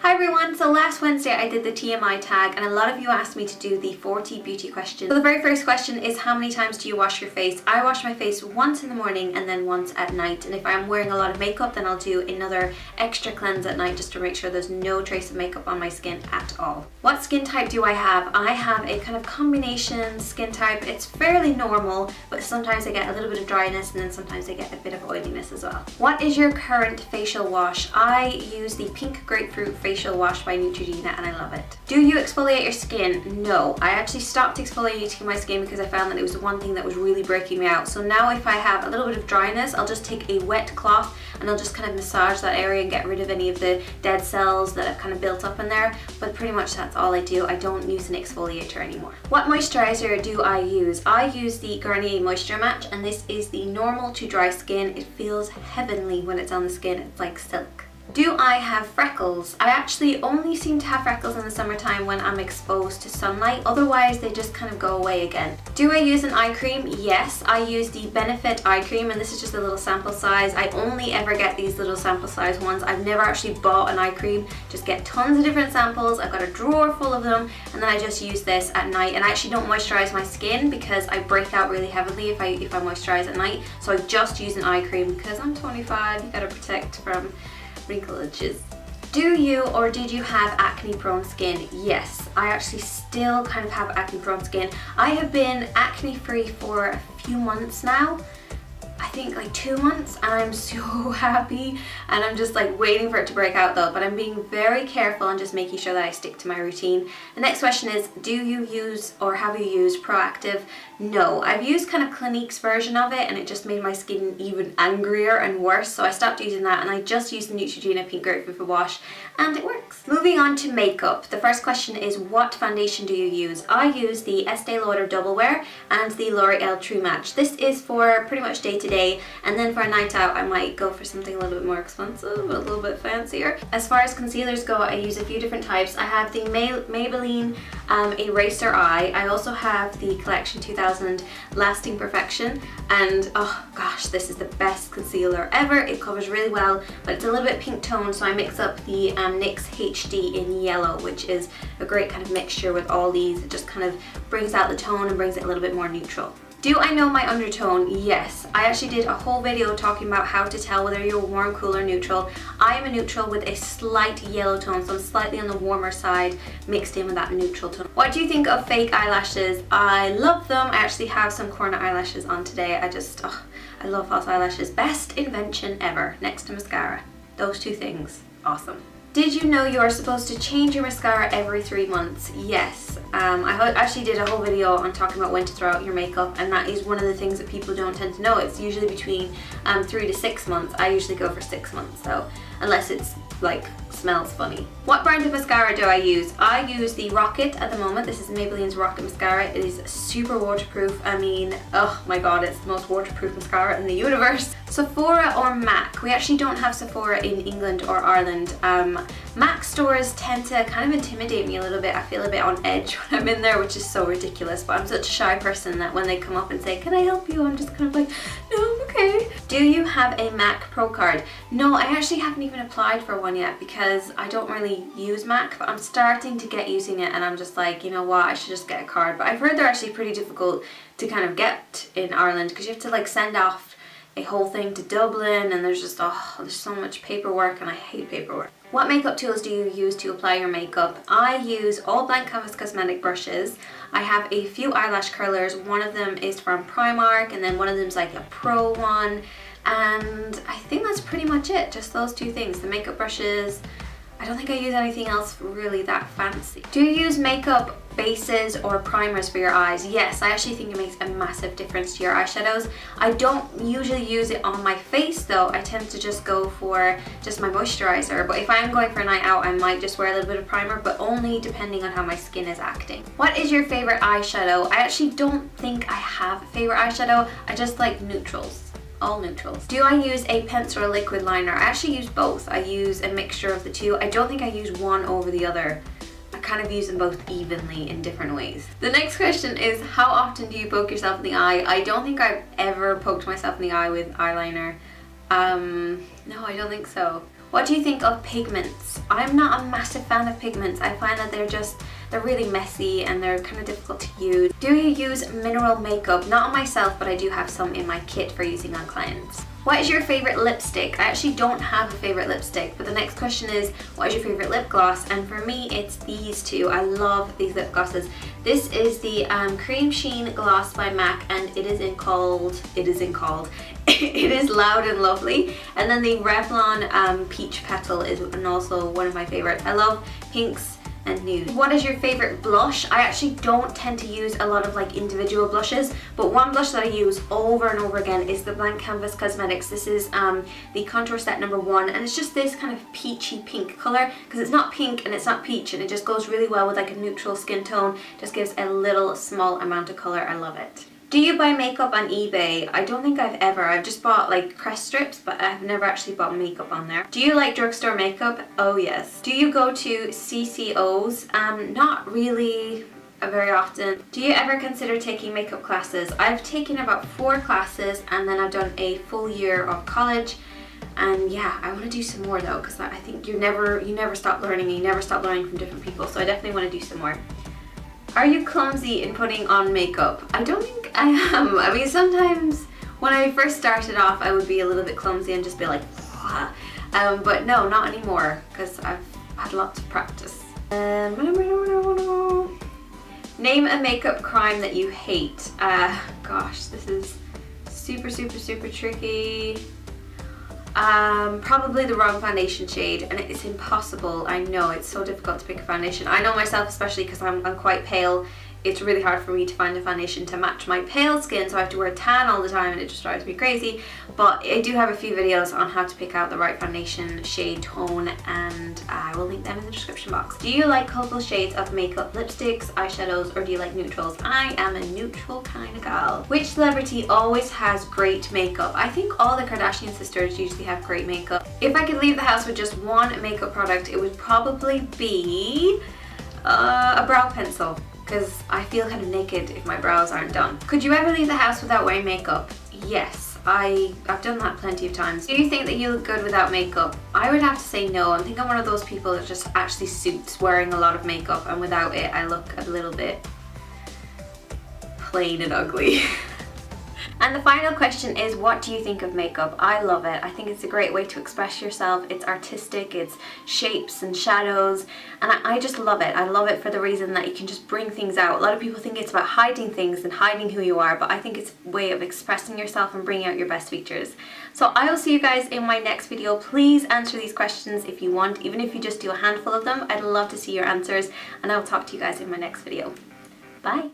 Hi everyone, so last Wednesday I did the TMI tag and a lot of you asked me to do the 40 beauty questions. So the very first question is, how many times do you wash your face? I wash my face once in the morning and then once at night, and if I'm wearing a lot of makeup then I'll do another extra cleanse at night just to make sure there's no trace of makeup on my skin at all. What skin type do I have? I have a kind of combination skin type. It's fairly normal, but sometimes I get a little bit of dryness and then sometimes I get a bit of oiliness as well. What is your current facial wash? I use the Pink Grapefruit Facial Wash by Neutrogena and I love it. Do you exfoliate your skin? No, I actually stopped exfoliating my skin because I found that it was the one thing that was really breaking me out. So now if I have a little bit of dryness, I'll just take a wet cloth and I'll just kind of massage that area and get rid of any of the dead cells that have kind of built up in there. But pretty much that's all I do. I don't use an exfoliator anymore. What moisturizer do I use? I use the Garnier Moisture Match, and this is the normal to dry skin. It feels heavenly when it's on the skin. It's like silk. Do I have freckles? I actually only seem to have freckles in the summertime when I'm exposed to sunlight, otherwise they just kind of go away again. Do I use an eye cream? Yes, I use the Benefit eye cream, and this is just a little sample size. I only ever get these little sample size ones. I've never actually bought an eye cream, just get tons of different samples. I've got a drawer full of them, and then I just use this at night, and I actually don't moisturize my skin because I break out really heavily if I moisturize at night, so I just use an eye cream because I'm 25, you gotta protect from wrinkleages. Do you or did you have acne prone skin? Yes, I actually still kind of have acne prone skin. I have been acne free for a few months now. I think like 2 months, and I'm so happy, and I'm just like waiting for it to break out though, but I'm being very careful and just making sure that I stick to my routine. The next question is, do you use or have you used Proactiv? No, I've used kind of Clinique's version of it and it just made my skin even angrier and worse, so I stopped using that and I just use the Neutrogena Pink Grapefruit Wash and it works. Moving on to makeup, the first question is, what foundation do you use? I use the Estee Lauder Double Wear and the L'Oreal True Match. This is for pretty much day to day, and then for a night out I might go for something a little bit more expensive, a little bit fancier. As far as concealers go, I use a few different types. I have the Maybelline Eraser Eye. I also have the Collection 2000 Lasting Perfection, and oh gosh, this is the best concealer ever. It covers really well, but it's a little bit pink toned, so I mix up the NYX HD in yellow, which is a great kind of mixture with all these. It just kind of brings out the tone and brings it a little bit more neutral. Do I know my undertone? Yes. I actually did a whole video talking about how to tell whether you're warm, cool, or neutral. I am a neutral with a slight yellow tone, so I'm slightly on the warmer side mixed in with that neutral tone. What do you think of fake eyelashes? I love them. I actually have some Corona eyelashes on today. I love false eyelashes. Best invention ever, next to mascara. Those two things, awesome. Did you know you are supposed to change your mascara every 3 months? Yes. I actually did a whole video on talking about when to throw out your makeup, and that is one of the things that people don't tend to know. It's usually between 3 to 6 months. I usually go for 6 months though, unless it's like smells funny. What brand of mascara do I use? I use the Rocket at the moment. This is Maybelline's Rocket Mascara. It is super waterproof. I mean, oh my god, it's the most waterproof mascara in the universe. Sephora or MAC? We actually don't have Sephora in England or Ireland. MAC stores tend to kind of intimidate me a little bit. I feel a bit on edge when I'm in there, which is so ridiculous, but I'm such a shy person that when they come up and say, can I help you? I'm just kind of like, no, okay. Do you have a MAC Pro card? No, I actually haven't even applied for one yet because I don't really use MAC, but I'm starting to get using it and I'm just like, you know what, I should just get a card. But I've heard they're actually pretty difficult to kind of get in Ireland because you have to like send off a whole thing to Dublin, and there's just, oh, there's so much paperwork and I hate paperwork. What makeup tools do you use to apply your makeup? I use all Blank Canvas Cosmetic brushes. I have a few eyelash curlers. One of them is from Primark, and then one of them is like a pro one, and I think that's pretty much it, just those two things. The makeup brushes, I don't think I use anything else really that fancy. Do you use makeup bases or primers for your eyes? Yes, I actually think it makes a massive difference to your eyeshadows. I don't usually use it on my face though. I tend to just go for just my moisturizer, but if I'm going for a night out I might just wear a little bit of primer, but only depending on how my skin is acting. What is your favorite eyeshadow? I actually don't think I have a favorite eyeshadow. I just like neutrals. All neutrals. Do I use a pencil or liquid liner? I actually use both. I use a mixture of the two. I don't think I use one over the other. I kind of use them both evenly in different ways. The next question is, how often do you poke yourself in the eye? I don't think I've ever poked myself in the eye with eyeliner. No, I don't think so. What do you think of pigments? I'm not a massive fan of pigments. I find that they're really messy and they're kind of difficult to use. Do you use mineral makeup? Not on myself, but I do have some in my kit for using on clients. What is your favorite lipstick? I actually don't have a favorite lipstick, but the next question is, what is your favorite lip gloss? And for me, it's these two. I love these lip glosses. This is the Cream Sheen Gloss by MAC, and it is Loud and Lovely. And then the Revlon Peach Petal is also one of my favorites. I love pinks and nude. What is your favorite blush? I actually don't tend to use a lot of like individual blushes, but one blush that I use over and over again is the Blank Canvas Cosmetics. This is the Contour Set number 1, and it's just this kind of peachy pink color, because it's not pink and it's not peach, and it just goes really well with like a neutral skin tone. Just gives a little small amount of color. I love it. Do you buy makeup on eBay? I don't think I've ever. I've just bought like crest strips, but I've never actually bought makeup on there. Do you like drugstore makeup? Oh yes. Do you go to CCOs? Not really very often. Do you ever consider taking makeup classes? I've taken about 4 classes, and then I've done a full year of college. And yeah, I want to do some more though, because I think you never stop learning, and you never stop learning from different people. So I definitely want to do some more. Are you clumsy in putting on makeup? I don't think I am. I mean, sometimes when I first started off, I would be a little bit clumsy and just be like, but no, not anymore, because I've had lots of practice. Name a makeup crime that you hate. Gosh, this is super tricky. Probably the wrong foundation shade, and it's impossible. I know, it's so difficult to pick a foundation. I know myself, especially because I'm quite pale. It's really hard for me to find a foundation to match my pale skin, so I have to wear tan all the time, and it just drives me crazy. But I do have a few videos on how to pick out the right foundation shade tone, and I will link them in the description box. Do you like colorful shades of makeup, lipsticks, eyeshadows, or do you like neutrals? I am a neutral kind of gal. Which celebrity always has great makeup? I think all the Kardashian sisters usually have great makeup. If I could leave the house with just one makeup product, it would probably be a brow pencil, because I feel kind of naked if my brows aren't done. Could you ever leave the house without wearing makeup? Yes, I've done that plenty of times. Do you think that you look good without makeup? I would have to say no. I think I'm one of those people that just actually suits wearing a lot of makeup, and without it I look a little bit plain and ugly. And the final question is, what do you think of makeup? I love it. I think it's a great way to express yourself. It's artistic, it's shapes and shadows, and I just love it. I love it for the reason that you can just bring things out. A lot of people think it's about hiding things and hiding who you are, but I think it's a way of expressing yourself and bringing out your best features. So I will see you guys in my next video. Please answer these questions if you want, even if you just do a handful of them. I'd love to see your answers, and I will talk to you guys in my next video. Bye!